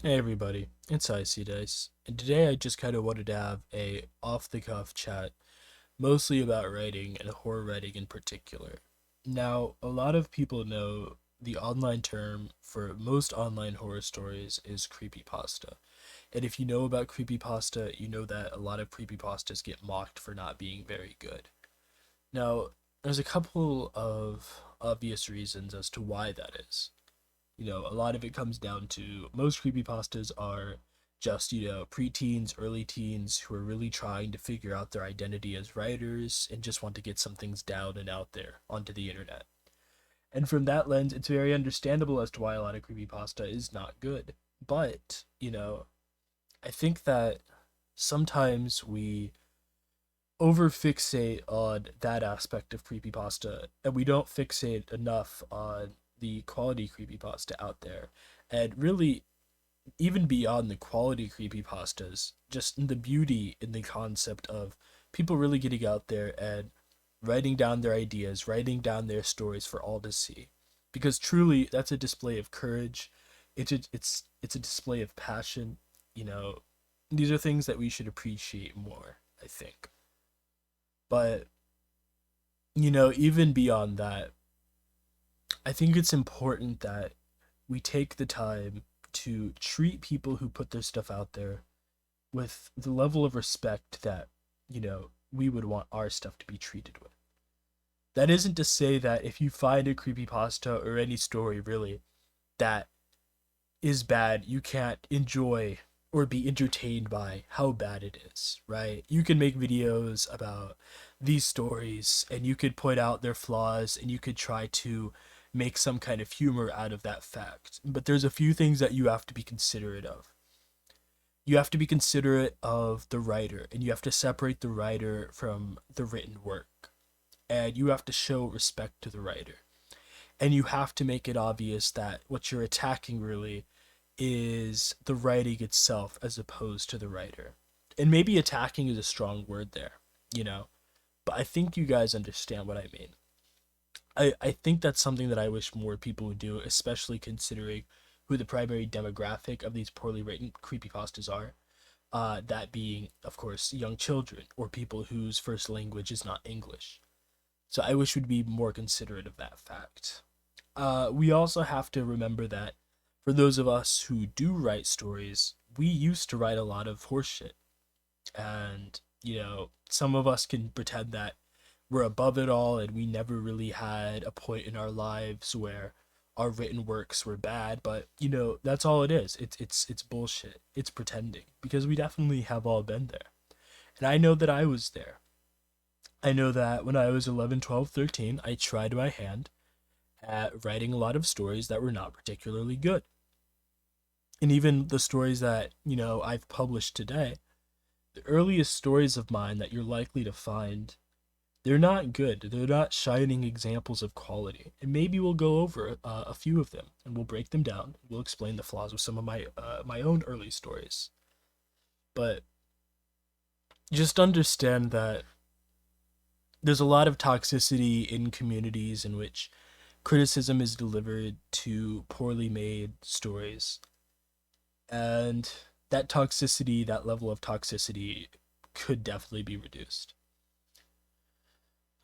Hey everybody, it's IcyDice, and today I just kind of wanted to have a off-the-cuff chat, mostly about writing and horror writing in particular. Now, a lot of people know the online term for most online horror stories is creepypasta. And if you know about creepypasta, you know that a lot of creepypastas get mocked for not being very good. Now, there's a couple of obvious reasons as to why that is. A lot of it comes down to most creepypastas are just, preteens, early teens who are really trying to figure out their identity as writers and just want to get some things down and out there onto the internet. And from that lens, it's very understandable as to why a lot of creepypasta is not good. But, I think that sometimes we overfixate on that aspect of creepypasta and we don't fixate enough on the quality creepypasta out there. And really, even beyond the quality creepypastas, just the beauty in the concept of people really getting out there and writing down their ideas, writing down their stories for all to see. Because truly, that's a display of courage. It's a display of passion. You know, these are things that we should appreciate more, I think. But even beyond that, I think it's important that we take the time to treat people who put their stuff out there with the level of respect that, we would want our stuff to be treated with. That isn't to say that if you find a creepypasta or any story really that is bad, you can't enjoy or be entertained by how bad it is, right? You can make videos about these stories and you could point out their flaws and you could try to make some kind of humor out of that fact. But there's a few things that you have to be considerate of. You have to be considerate of the writer and you have to separate the writer from the written work. And you have to show respect to the writer. And you have to make it obvious that what you're attacking really is the writing itself as opposed to the writer. And maybe attacking is a strong word there, you know, but I think you guys understand what I mean. I think that's something that I wish more people would do, especially considering who the primary demographic of these poorly written creepypastas are. That being, of course, young children or people whose first language is not English. So I wish we'd be more considerate of that fact. We also have to remember that for those of us who do write stories, we used to write a lot of horseshit. And, some of us can pretend that we're above it all and we never really had a point in our lives where our written works were bad, but that's all it is. It's bullshit. It's pretending because we definitely have all been there. And I know that I was there. I know that when I was 11, 12, 13, I tried my hand at writing a lot of stories that were not particularly good. And even the stories that, I've published today, the earliest stories of mine that you're likely to find, they're not good. They're not shining examples of quality. And maybe we'll go over a few of them and we'll break them down. We'll explain the flaws with some of my own early stories. But just understand that there's a lot of toxicity in communities in which criticism is delivered to poorly made stories. And that toxicity, that level of toxicity, could definitely be reduced.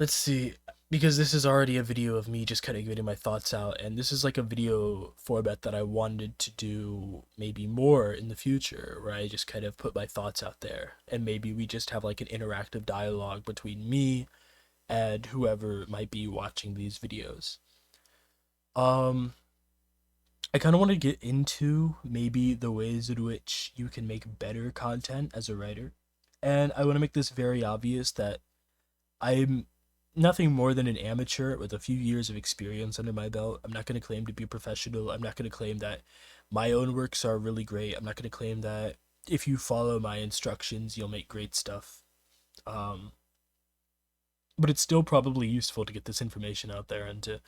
Let's see, because this is already a video of me just kind of getting my thoughts out, and this is like a video format that I wanted to do maybe more in the future, where I just kind of put my thoughts out there, and maybe we just have like an interactive dialogue between me and whoever might be watching these videos. Um, I kind of want to get into maybe the ways in which you can make better content as a writer. And I want to make this very obvious that I'm nothing more than an amateur with a few years of experience under my belt. I'm not going to claim to be a professional. I'm not going to claim that my own works are really great. I'm not going to claim that if you follow my instructions, you'll make great stuff. Um, but it's still probably useful to get this information out there and to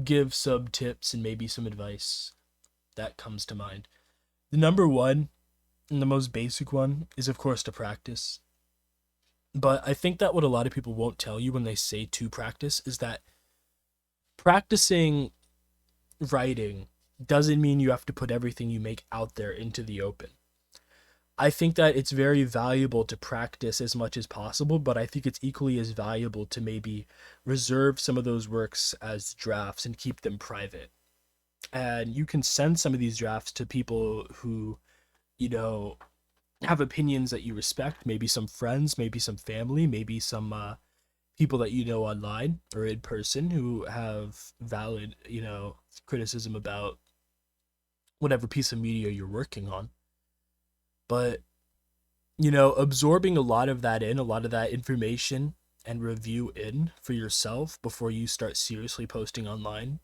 give some tips and maybe some advice that comes to mind. The number one and the most basic one is, of course, to practice. But I think that what a lot of people won't tell you when they say to practice is that practicing writing doesn't mean you have to put everything you make out there into the open. I think that it's very valuable to practice as much as possible, but I think it's equally as valuable to maybe reserve some of those works as drafts and keep them private. And you can send some of these drafts to people who, you know, have opinions that you respect, maybe some friends, maybe some family, maybe some people that you know online or in person who have valid, criticism about whatever piece of media you're working on. But absorbing a lot of that in, a lot of that information and review in for yourself before you start seriously posting online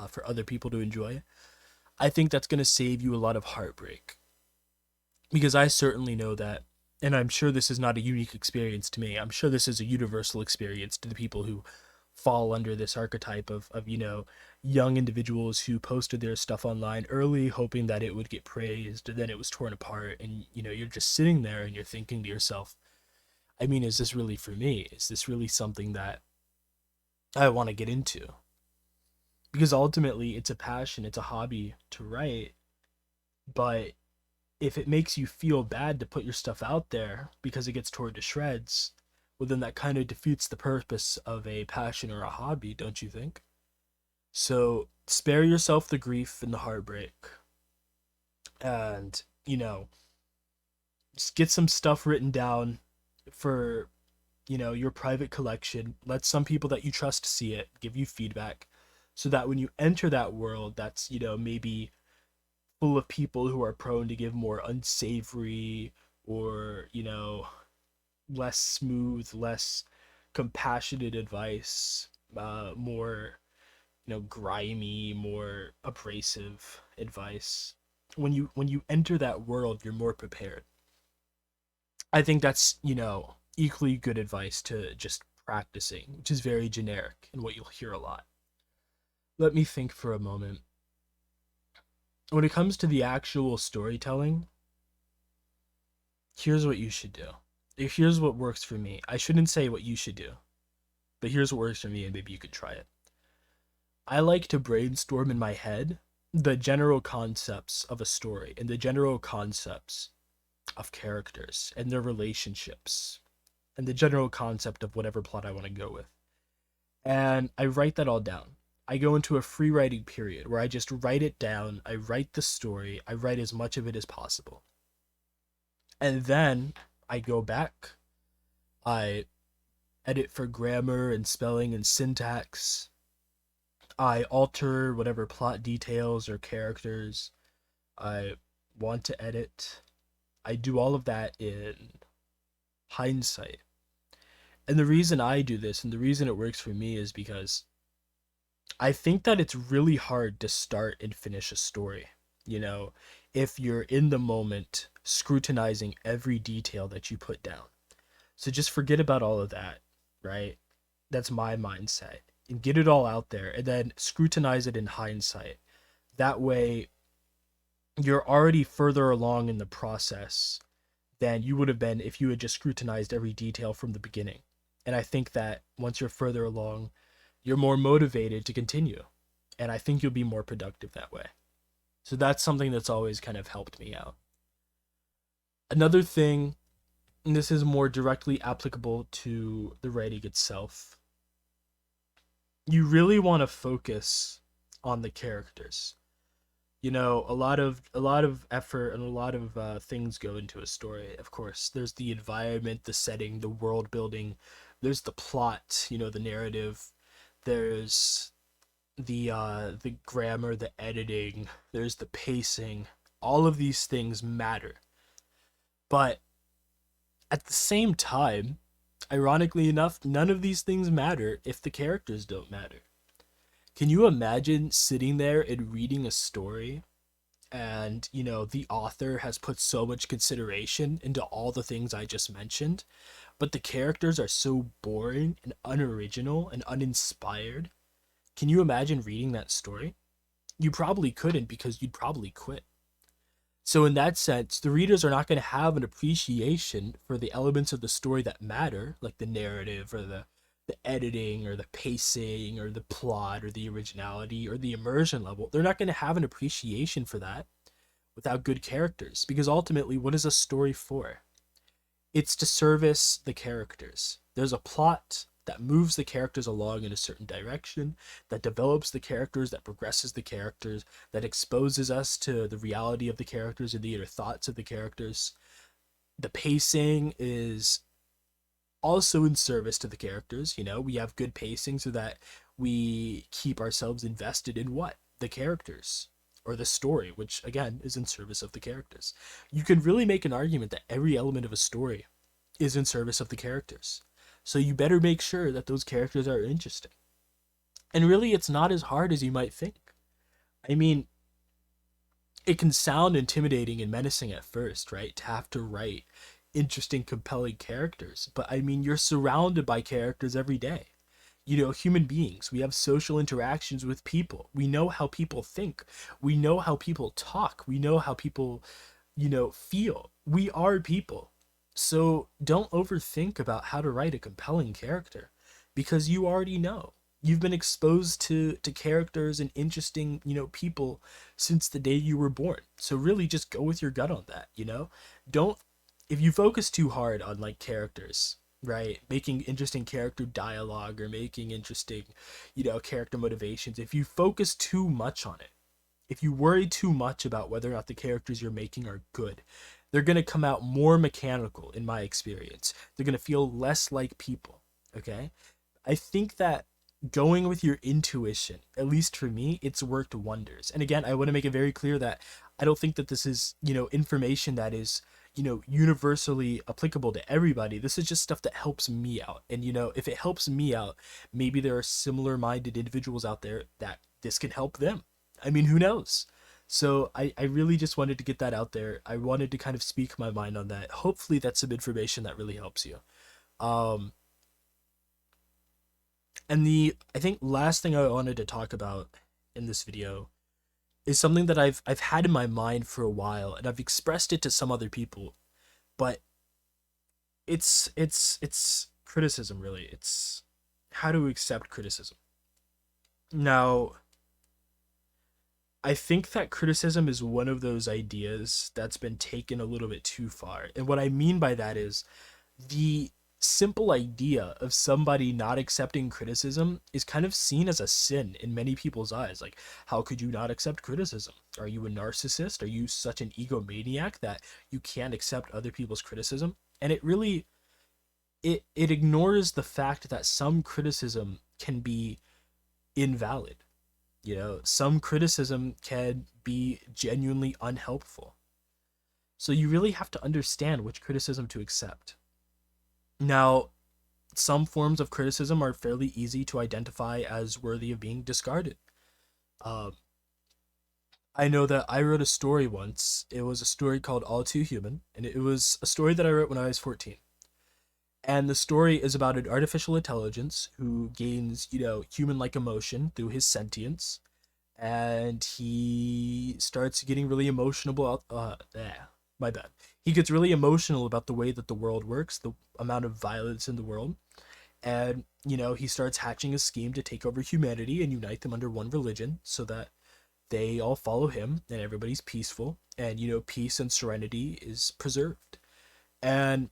for other people to enjoy, I think that's going to save you a lot of heartbreak. Because I certainly know that, and I'm sure this is not a unique experience to me. I'm sure this is a universal experience to the people who fall under this archetype of young individuals who posted their stuff online early hoping that it would get praised, and then it was torn apart, and you're just sitting there and you're thinking to yourself, I mean, is this really for me? Is this really something that I want to get into? Because ultimately it's a passion, it's a hobby to write, but if it makes you feel bad to put your stuff out there because it gets torn to shreds, well, then that kind of defeats the purpose of a passion or a hobby, don't you think? So spare yourself the grief and the heartbreak, and just get some stuff written down for your private collection. Let some people that you trust see it, give you feedback, so that when you enter that world that's maybe full of people who are prone to give more unsavory or less smooth, less compassionate advice, more grimy, more abrasive advice. When you enter that world, you're more prepared. I think that's equally good advice to just practicing, which is very generic and what you'll hear a lot. Let me think for a moment. When it comes to the actual storytelling, here's what you should do. Here's what works for me. I shouldn't say what you should do, but here's what works for me, and maybe you could try it. I like to brainstorm in my head the general concepts of a story and the general concepts of characters and their relationships and the general concept of whatever plot I want to go with. And I write that all down. I go into a free writing period where I just write it down. I write the story. I write as much of it as possible. And then I go back. I edit for grammar and spelling and syntax. I alter whatever plot details or characters I want to edit. I do all of that in hindsight. And the reason I do this and the reason it works for me is because I think that it's really hard to start and finish a story, you know, if you're in the moment scrutinizing every detail that you put down. So just forget about all of that, right? That's my mindset. And get it all out there and then scrutinize it in hindsight. That way, you're already further along in the process than you would have been if you had just scrutinized every detail from the beginning. And I think that once you're further along, you're more motivated to continue. And I think you'll be more productive that way. So that's something that's always kind of helped me out. Another thing, and this is more directly applicable to the writing itself, you really want to focus on the characters. A lot of effort and a lot of things go into a story. Of course, there's the environment, the setting, the world building. There's the plot, the narrative. There's the grammar, the editing. There's the pacing. All of these things matter. But at the same time, ironically enough, none of these things matter if the characters don't matter. Can you imagine sitting there and reading a story and, the author has put so much consideration into all the things I just mentioned, but the characters are so boring and unoriginal and uninspired? Can you imagine reading that story? You probably couldn't because you'd probably quit. So in that sense, the readers are not going to have an appreciation for the elements of the story that matter, like the narrative or the the editing or the pacing or the plot or the originality or the immersion level. They're not going to have an appreciation for that without good characters, because ultimately, what is a story for? It's to service the characters. There's a plot that moves the characters along in a certain direction, that develops the characters, that progresses the characters, that exposes us to the reality of the characters and the inner thoughts of the characters. The pacing is also in service to the characters. We have good pacing so that we keep ourselves invested in what? The characters or the story, which again is in service of the characters. You can really make an argument that every element of a story is in service of the characters. So you better make sure that those characters are interesting. And really, it's not as hard as you might think. I mean, it can sound intimidating and menacing at first, right? To have to write interesting, compelling characters. But I mean, you're surrounded by characters every day. Human beings. We have social interactions with people. We know how people think. We know how people talk. We know how people, feel. We are people. So don't overthink about how to write a compelling character, because you already know. You've been exposed to characters and interesting, people since the day you were born. So really just go with your gut on that. Don't If you focus too hard on like characters, right? Making interesting character dialogue or making interesting, character motivations. If you focus too much on it, if you worry too much about whether or not the characters you're making are good, they're going to come out more mechanical in my experience. They're going to feel less like people, okay? I think that going with your intuition, at least for me, it's worked wonders. And again, I want to make it very clear that I don't think that this is, information that is, universally applicable to everybody. This is just stuff that helps me out. And, if it helps me out, maybe there are similar minded individuals out there that this can help them. I mean, who knows? So I really just wanted to get that out there. I wanted to kind of speak my mind on that. Hopefully that's some information that really helps you. Um, and I think last thing I wanted to talk about in this video is something that I've had in my mind for a while, and I've expressed it to some other people, but it's criticism really. It's how to accept criticism. Now, I think that criticism is one of those ideas that's been taken a little bit too far. And what I mean by that is the simple idea of somebody not accepting criticism is kind of seen as a sin in many people's eyes. Like, how could you not accept criticism? Are you a narcissist? Are you such an egomaniac that you can't accept other people's criticism? And it really it ignores the fact that some criticism can be invalid. Some criticism can be genuinely unhelpful. So you really have to understand which criticism to accept. Now, some forms of criticism are fairly easy to identify as worthy of being discarded. Um, I know that I wrote a story once. It was a story called All Too Human, and it was a story that I wrote when I was 14. And the story is about an artificial intelligence who gains, human-like emotion through his sentience, and he starts getting really emotional about my bad. He gets really emotional about the way that the world works, the amount of violence in the world, and he starts hatching a scheme to take over humanity and unite them under one religion so that they all follow him and everybody's peaceful, and peace and serenity is preserved. And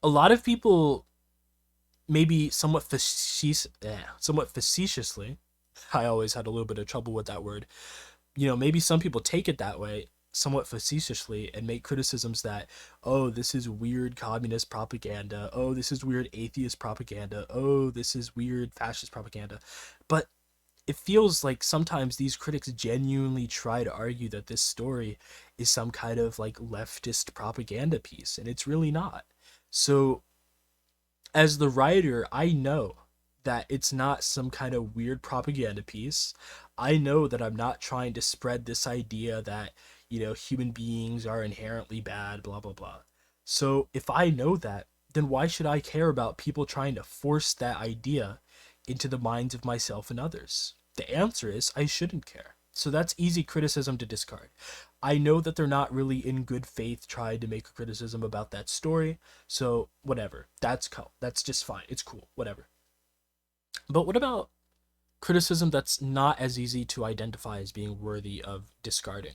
a lot of people, maybe somewhat facetiously, I always had a little bit of trouble with that word. Maybe some people take it that way, somewhat facetiously, and make criticisms that, oh, this is weird communist propaganda. Oh, this is weird atheist propaganda. Oh, this is weird fascist propaganda. But it feels like sometimes these critics genuinely try to argue that this story is some kind of like leftist propaganda piece, and it's really not. So, as the writer, I know that it's not some kind of weird propaganda piece. I know that I'm not trying to spread this idea that, human beings are inherently bad, blah, blah, blah. So, if I know that, then why should I care about people trying to force that idea into the minds of myself and others? The answer is I shouldn't care. So that's easy criticism to discard. I know that they're not really in good faith trying to make a criticism about that story, so whatever. That's cool. That's just fine. It's cool. Whatever. But what about criticism that's not as easy to identify as being worthy of discarding?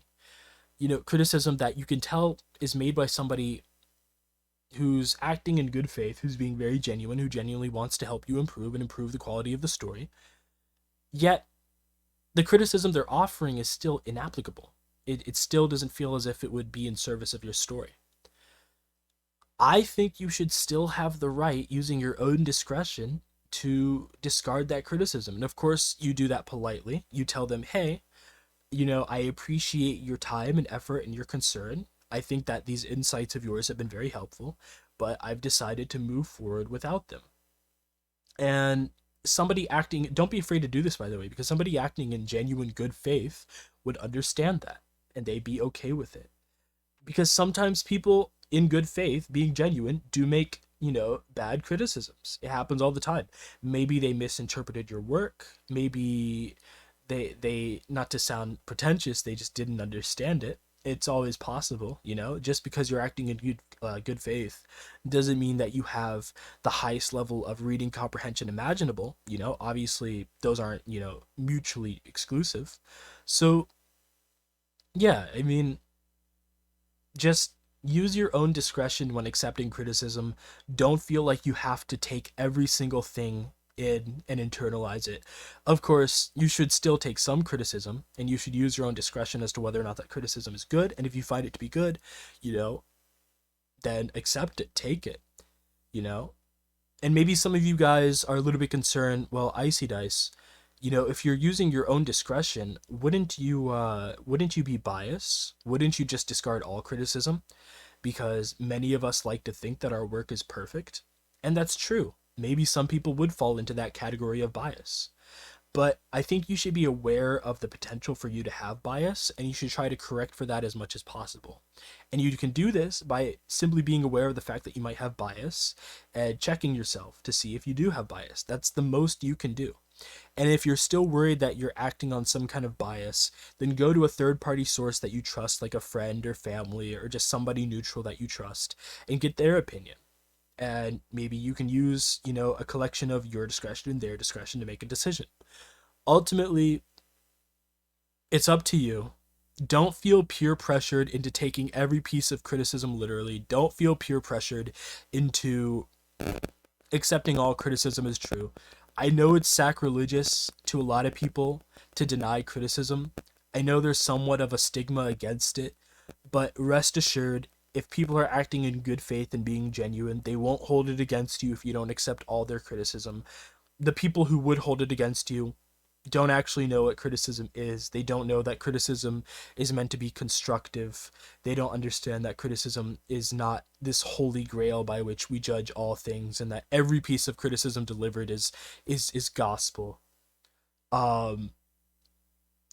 Criticism that you can tell is made by somebody who's acting in good faith, who's being very genuine, who genuinely wants to help you improve and improve the quality of the story. Yet, the criticism they're offering is still inapplicable. It still doesn't feel as if it would be in service of your story. I think you should still have the right, using your own discretion, to discard that criticism. And of course, you do that politely. You tell them, hey, I appreciate your time and effort and your concern. I think that these insights of yours have been very helpful, but I've decided to move forward without them. And somebody acting, don't be afraid to do this, by the way, because somebody acting in genuine good faith would understand that and they'd be okay with it. Because sometimes people in good faith, being genuine, do make, bad criticisms. It happens all the time. Maybe they misinterpreted your work. Maybe they not to sound pretentious, they just didn't understand it. It's always possible. Just because you're acting in good faith doesn't mean that you have the highest level of reading comprehension imaginable. Obviously those aren't, mutually exclusive. So yeah, I mean, just use your own discretion when accepting criticism. Don't feel like you have to take every single thing in and internalize it. Of course, you should still take some criticism and you should use your own discretion as to whether or not that criticism is good. And if you find it to be good, you know, then accept it, take it, you know. And maybe some of you guys are a little bit concerned, well, IcyDice, if you're using your own discretion, wouldn't you be biased? Wouldn't you just discard all criticism? Because many of us like to think that our work is perfect. And that's true. Maybe some people would fall into that category of bias. But I think you should be aware of the potential for you to have bias, and you should try to correct for that as much as possible. And you can do this by simply being aware of the fact that you might have bias and checking yourself to see if you do have bias. That's the most you can do. And if you're still worried that you're acting on some kind of bias, then go to a third party source that you trust, like a friend or family or just somebody neutral that you trust, and get their opinion. And maybe you can use, a collection of your discretion and their discretion to make a decision. Ultimately, it's up to you. Don't feel peer pressured into taking every piece of criticism literally. Don't feel peer pressured into accepting all criticism as true. I know it's sacrilegious to a lot of people to deny criticism. I know there's somewhat of a stigma against it, but rest assured, if people are acting in good faith and being genuine, they won't hold it against you if you don't accept all their criticism. The people who would hold it against you don't actually know what criticism is. They don't know that criticism is meant to be constructive. They don't understand that criticism is not this holy grail by which we judge all things, and that every piece of criticism delivered is gospel. Um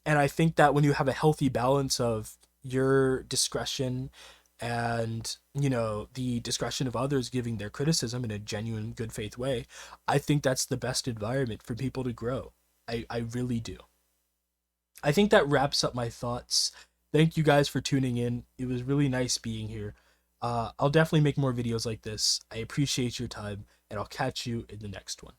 and I think that when you have a healthy balance of your discretion and the discretion of others giving their criticism in a genuine good faith way, I think that's the best environment for people to grow. I really do. I think that wraps up my thoughts. Thank you guys for tuning in. It was really nice being here. I'll definitely make more videos like this. I appreciate your time, and I'll catch you in the next one.